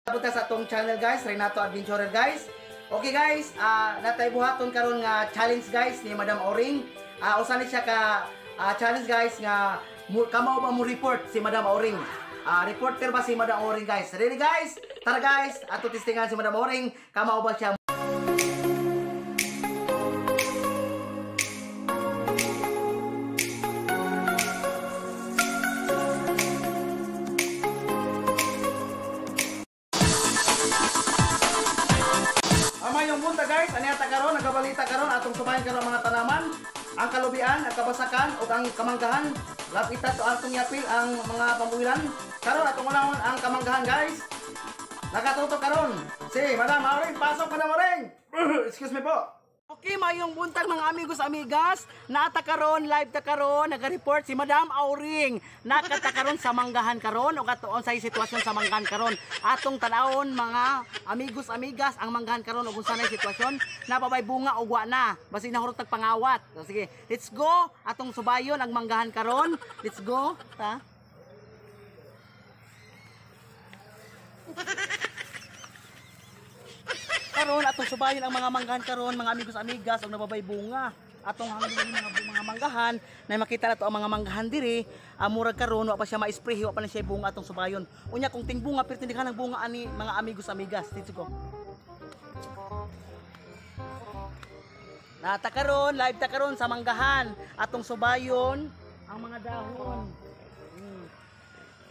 Punta sa atong channel guys, Renato Adventurer guys. Okay guys, natay buhaton karon nga challenge guys ni Madam Oring. Usa ni siya ka challenge guys nga kamo ba mo report si Madam Oring. Reporter ba si Madam Oring guys? Ready guys? Tara guys, ato testingan si Madam Oring, kamo ba siya? Yung punta guys, aniata karon, nagabalita karon atong subayan karon mga tanaman, ang kalubian, ang kabasakan ug ang kamanggahan. Lapitan to atong yapil ang mga pambuwilan. Karon atong unahon ang kamanggahan guys. Nakatutok karon si Madam Oring. Pasok Madam Oring. Excuse me po. Okay, mayong buntag mga amigos amigas. Naata karon, live ta karon, naga-report si Madam Oring. Nakata karon sa manggahan karon o katuon sa sitwasyon sa manggahan karon. Atong tanawon mga amigos amigas ang manggahan karon ug unsa na sitwasyon. Napabay bunga ug wa na. Basi nahurot tag pangawat. So, sige, let's go. Atong subayon ang manggahan karon. Let's go. Ta. Karon atong subayon ang mga manggahan karon mga amigos amigas ug nababay bunga atong hangin mga manggahan na makita nato ang mga manggahan diri murag karon wa pa siya ma-spray wa pa na siya bunga atong subayon unya kung ting bunga pero hindi kanang bunga ani mga amigos amigas dito ko nata karon live ta karon sa manggahan atong subayon ang mga dahon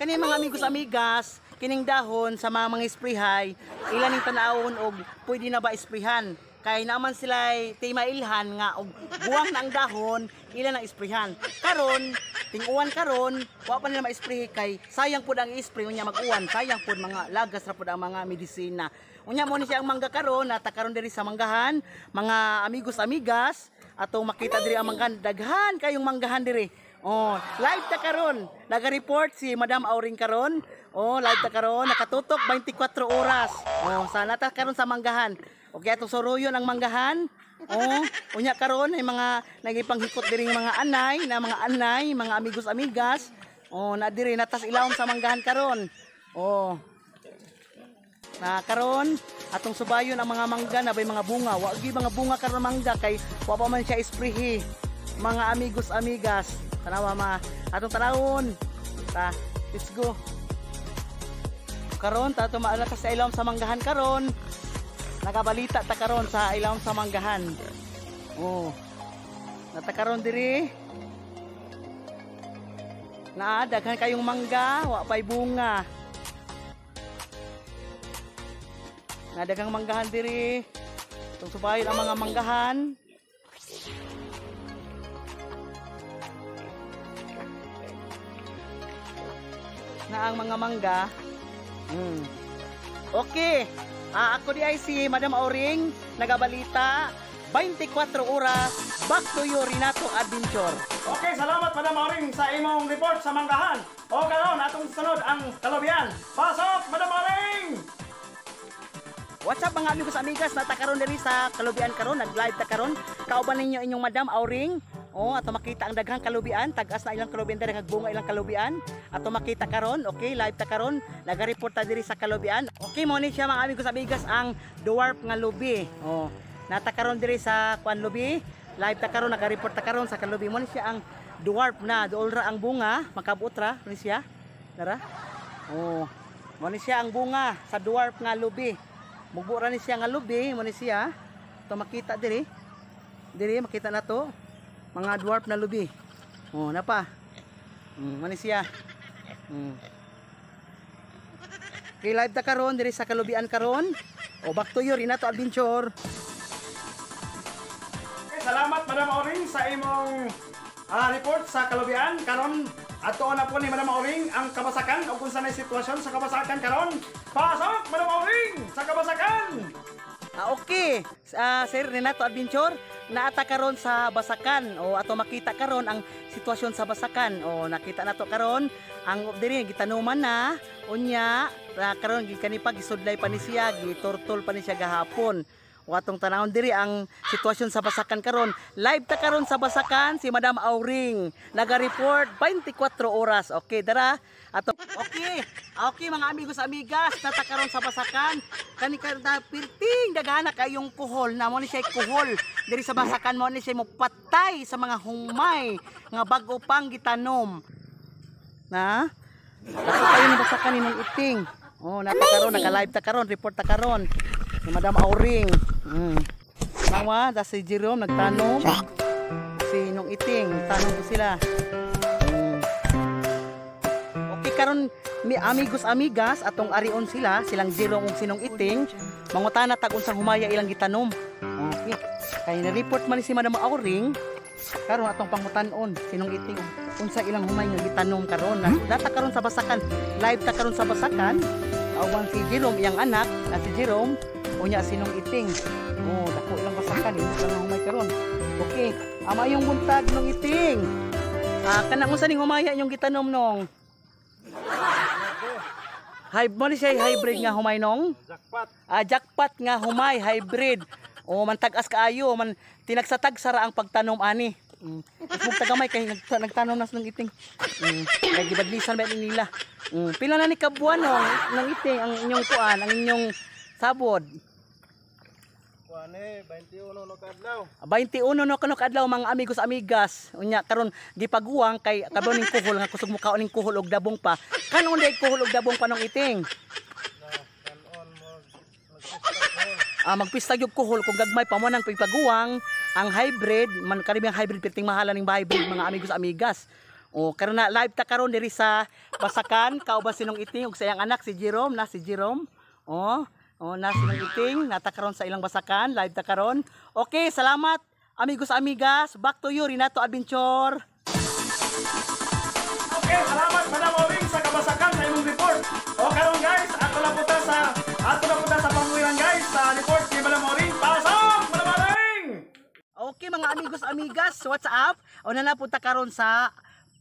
kani mga amigos amigas kining dahon sa mga sprayhay ilan ning tanawon og pwede na ba sprayhan kay naman sila timailhan nga og buwang na ang dahon ilan ang sprayhan karon ting-uwan karon wa pa nila ma-spray kay sayang pud ang i-spray unya mag-uwan sayang pud mga lagas ra pud ang mga medisina unya mo ni siya ang mangga karon nata karon diri sa manggahan mga amigos amigas atong makita diri ang manggahan daghan kayong manggahan diri. Oh, live ta karon. Naga-report si Madam Oring karon. Oh, live ta karon. Nakatutok 24 oras. Oh, sana ta karon sa manggahan. Okay, atong suruyon ang manggahan. Oh, unya karon ay mga nagipanghikot diri mga anay, mga amigos amigas. Oh, na diri natas ilawom sa manggahan karon. Oh. Na karon atong subayon ang mga mangga na bay mga bunga. Wa gyud mga bunga karon mangga kay wa pa man siya spray. Mga amigos amigas. Tanawa ma atong tanawon ta let's go karon ta tumaala ta sa ilawom sa manggahan karon nagabalita ta karon sa ilawom sa manggahan oh nata karon diri na daghan kayong mangga wa pay bunga na daghang manggahan diri tung subayon ang mga manggahan na ang mga mangga. Okay. Ako di ay si Madam Oring, nagabalita 24 oras back to you Renato Adventure. Okay, salamat Madam Oring sa imong report sa manggahan. O karon atong sunod ang kalubian. Pasok Madam Oring. What's up mga amigos amigas, nata karon diri sa kalubian karon, nag-live ta karon. Kauban ninyo inyong Madam Oring. Oh, ato makita ang daghang kalubian, tag-as na ilang kalubian diri kag bunga ilang kalubian. Ato makita karon, okay, live ta karon, naga-report ta diri sa kalubian. Okay, mo ni siya mga amigos amigas ang dwarf nga lubi. Oh, nata karon diri sa kuan lubi. Live ta karon, naga-report ta karon sa kalubi. Mo ni siya ang dwarf na doolra ang bunga, makabot ra ni siya. Dara. Oh, mo ni siya ang bunga sa dwarf nga lubi. Mubo ra ni siya nga lubi, mo ni siya. Ato makita diri. Diri makita na to. Mga dwarf na lubi. Oh, napa? Mani siya. Okay, live ta karon diri sa kalubian karon. O back to you Renato Adventure. Okay, salamat Madam Oring sa imong report sa kalubian karon. Ato na po ni Madam Oring ang kabasakan o kung saan ay sitwasyon sa kabasakan karon. Pasok Madam Oring sa kabasakan. Okay, Sir Renato Adventure, naata karon sa basakan o ato makita karon ang sitwasyon sa basakan. O nakita nato karon ang diri gitanuman na unya karon gikanipag gisudlay pa ni siya, giturtol pa ni siya gahapon. O atong tanawon diri ang sitwasyon sa Basakan karon. Live ta karon sa Basakan si Madam Auring. Naga-report 24 oras. Okay, dara. Okay mga amigos amigas, nata karon sa Basakan. Kani kada pirting dagana kayong kuhol na mo ni siya kuhol. Diri sa Basakan mo ni siya mo patay sa mga humay nga bag-o pang gitanom. Na? Ako kayo ni Basakan ninong iting. Oh, nata karon naka-live ta karon, report ta karon. Si Madam Auring. Nawa, da si Jerome nagtanom. Si Nung Iting, nagtanom ko sila. Okay karon mi amigos amigas atong arion sila, silang Jerome ug sinong Iting, mangutana tag unsang humaya ilang gitanom. Okay. Kay na-report man ni si Madam Auring karon atong pangutan-on sinong Iting unsa ilang humay nga gitanom karon. Data karon sa Basakan, live ta karon sa Basakan. Awan si Jerome iyang anak, na si Jerome unya sinong Iting. Oh, dako ilang Basakan ilang humay karon. Okay, ama yung buntag ng Iting. Kanang unsa ning humaya yung gitanom nong? Mo ni siya hybrid nga humay nong? Jackpot. Jackpot nga humay hybrid. O man tag-as kaayo, man tinagsatag sara ang pagtanom ani. Mug tagamay kay nagtanom nas ng Iting. Kay gibadlisan ba nila. Pila na ni kabuan ng Iting ang inyong kuan, ang inyong sabod. Kuane 21 no kadlaw. 21 no kano kadlaw mga amigos amigas. Unya karon gipaguwang kay karon ning kuhol nga kusog mo kaon ning kuhol og dabong pa. Kanon day kuhol og dabong pa nong Iting. Kanon mo Magpista gyud kuhol kung gagmay pa mo nang pagpaguwang ang hybrid man karibang hybrid perting mahala ning hybrid mga amigos amigas. O karon na live ta karon diri sa Basakan, kauban sinong Iting ug sa iyang anak si Jerome, na si Jerome. Na sinong Iting nata karon sa ilang Basakan, live ta karon. Okay, salamat amigos amigas. Back to you Renato Adventure. Okay, salamat Madam Auring sa Kabasakan sa imong report. O karon guys, ato na punta sa pamuwiran guys sa report ni Madam Auring. Pasok Madam Auring. Okay mga amigos amigas, what's up? O na napunta karon sa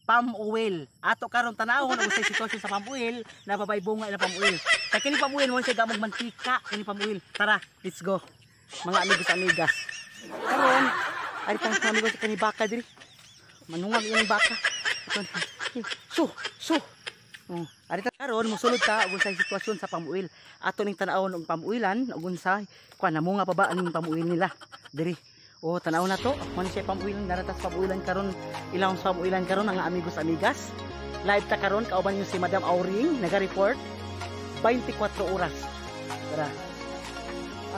palm oil. Ato karon tanawon ang sa sitwasyon sa palm oil, nababay bunga ila palm oil. Kay kini palm oil mo siya gamog mantika, kini palm oil. Tara, let's go. Mga amigos amigas. Karon ay tang amigos kani baka diri. Manungag ini baka. Su. Arita karon mosulod ta og unsay sitwasyon sa palm oil. Ato ning tanawon og palm oilan og unsay kuan namunga pa ba aning palm oil nila diri. Tanaw na to. Man siya pamuilan daratas pamuilan karon ilang pamuilan karon ang amigos amigas. Live ta karon kauban yung si Madam Auring naga-report 24 oras. Tara.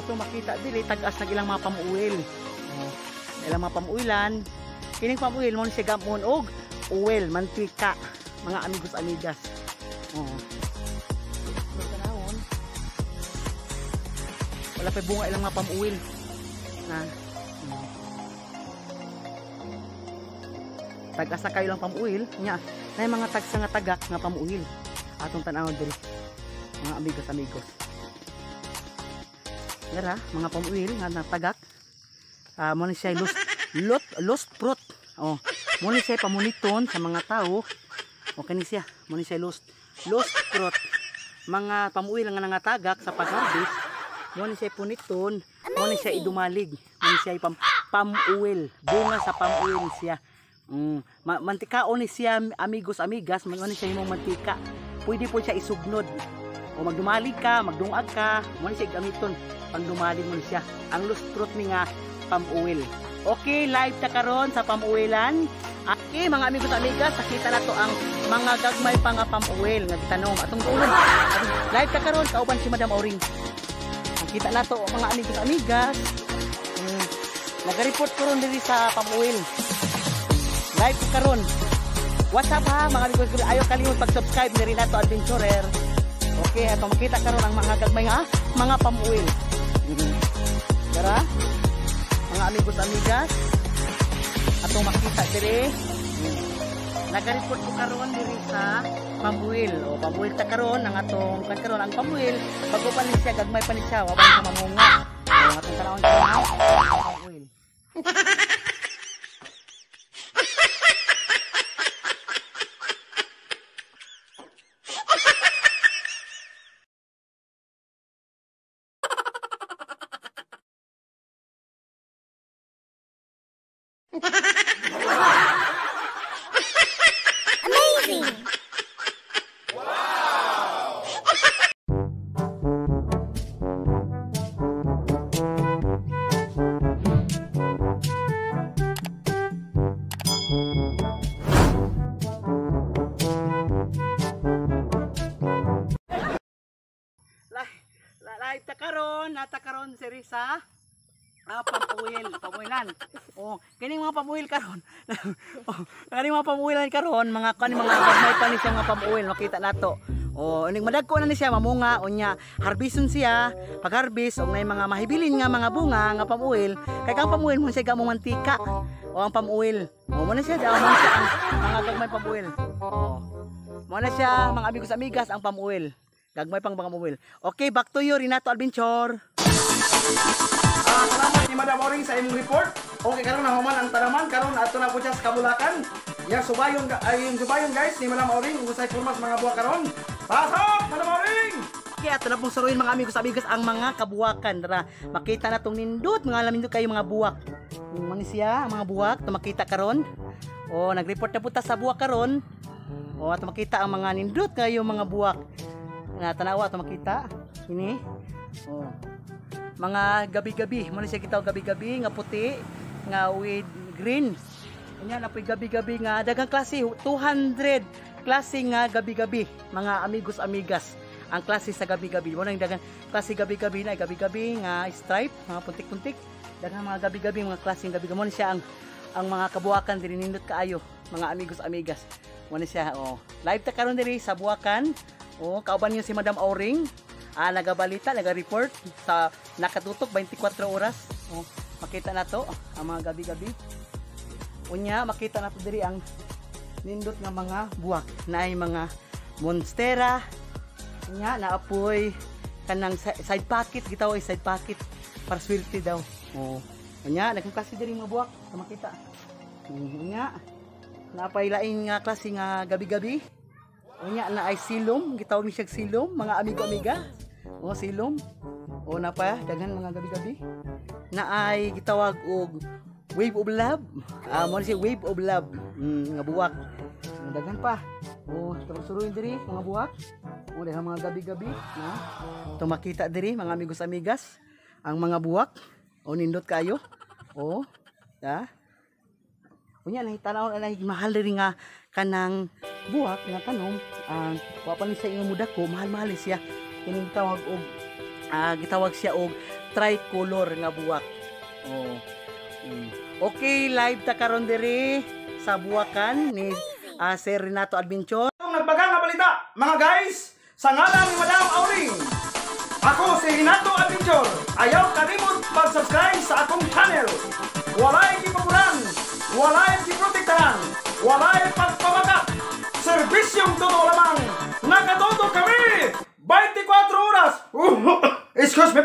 Ato makita dili tag-as nag ilang mga pamuil. Ilang mga pamuilan. Kining pamuil mo siya gamon og oil, mantika, mga amigos amigas. Tanawon. Wala pa bunga ilang mga pamuil. Na tag-asa kayo lang pamuil nya na mga tagsa nga tagak nga pamuil atong tanawon diri mga amigos dara mga pamuil nga natagak mo ni siya lost fruit mo ni siya pamuniton sa mga tao kani siya mo ni siya lost fruit mga pamuil nga nangatagak sa pag-harvest mo ni siya puniton mo ni siya idumalig mo ni siya pamuil bunga sa pamuil siya. Mantika ni siya amigos amigas, man siya himong mantika. Pwede po siya isugnod. O magdumalig ka, magdungag ka, man siya gamiton pang dumalig mo siya. Ang lost fruit ni nga palm-oil. Okay, live ta karon sa palm-oilan. Okay, mga amigos amigas, nakita na to ang mga gagmay pa nga palm-oil nga gitanong atong dulo. Live ta karon kauban si Madam Auring. Nakita na to mga amigos amigas. Naga-report ko ron diri sa palm-oil. Live karon. What's up ha mga amigos, ayaw kalimot pag-subscribe ni Renato Adventurer. Okay, ato makita karon ang mga gagmay nga mga palm-oil. Tara. Mga amigos amigas. Ato makita diri. Naga-report ko karon diri sa palm-oil. Palm-oil ta karon ang atong karon ang palm-oil. Pag-upan ni siya gagmay pa ni siya, wa ba mamunga. Atong tanawon palm-oil. Live ta karon si Risa. Pamuwilan. Oh, kining mga pamuwil karon. Kining mga pamuwilan karon, mga gagmay pa ni siya mga pamuwil, makita nato. Oh, ining madagko na ni siya mamunga unya, harbison siya. Pag harvest og nay mga mahibilin nga mga bunga nga pamuwil, kay kang pamuwil mo siya gamong mantika. O ang pamuwil. O mo na siya daw siya ang mga gagmay pamuwil. Oh. Mo na siya mga amigos amigas ang pamuwil. Gagmay pang mga pamuwil. Okay, back to you Renato Adventure. Salamat ni Madam Oring sa imong report. Okay, karon na human ang tanaman karon ato na po siya sa Kabulakan. Yang subayon guys ni Madam Oring usay formas mga buwa karon. Pasok Madam Oring. Okay, ato na pong suruin mga amigos amigas ang mga kabuwakan. Tara, makita na tong nindot, mga lamindot kayo mga buwak. Yung mga siya, ang mga buwak, ito makita karon. O, nag-report na po ta sa buwak karon. O, ato makita ang mga nindot kayo mga buwak. Tanawa, ito makita. Ini. O, mga gabi-gabi, muna siya kita gabi-gabi nga puti nga with green. Anya na po'y gabi-gabi nga daghang klase 200 klase nga gabi-gabi mga amigos amigas. Ang klase sa gabi-gabi mo nang daghang klase gabi-gabi na gabi-gabi nga stripe mga puntik-puntik. Daghang mga gabi-gabi mga klase gabi-gabi mo siya ang mga kabuwakan diri nindot kaayo mga amigos amigas. Mo siya live ta karon diri sa Buwakan. Kauban niyo si Madam Oring. Nagabalita, naga-report sa nakatutok 24 oras. Makita na to ang mga gabi-gabi. Unya, makita na to diri ang nindot nga mga buwak na ay mga monstera. Unya, naapoy kanang side pocket, gitawag side pocket para swerte daw. Unya, naging klase diri mga buwak, makita. Unya, naapay laing nga klase nga gabi-gabi. Unya na ay silom, gitawag ni siya silom, mga amigo-amiga. Silom. Na pa daghan mga gabi-gabi. Na ay gitawag og wave of love. Mo siya wave of love. Nga buwak. Daghan pa. Suruin diri mga buwak. Daghan mga gabi-gabi na tumakita diri mga amigos amigas ang mga buwak. Nindot kayo. Ya. Unya nahitanaw na mahal diri nga kanang buwak nga kanom. Wa pa ni sa ingon muda ko, mahal-mahal siya. Kining gitawag siya og tricolor nga buwak. Okay, live ta karon diri sa Buwakan ni Sir Renato Adventure. Nagbagang nga balita, mga guys, sa ngalan ni Madam Oring. Ako si Renato Adventure. Ayaw kalimot mag-subscribe sa akong channel. Walay gipaguran, walay giprotektahan, walay pagpamagat. Serbisyong totoo lamang. Nakatutok kami 24 oras. Excuse me.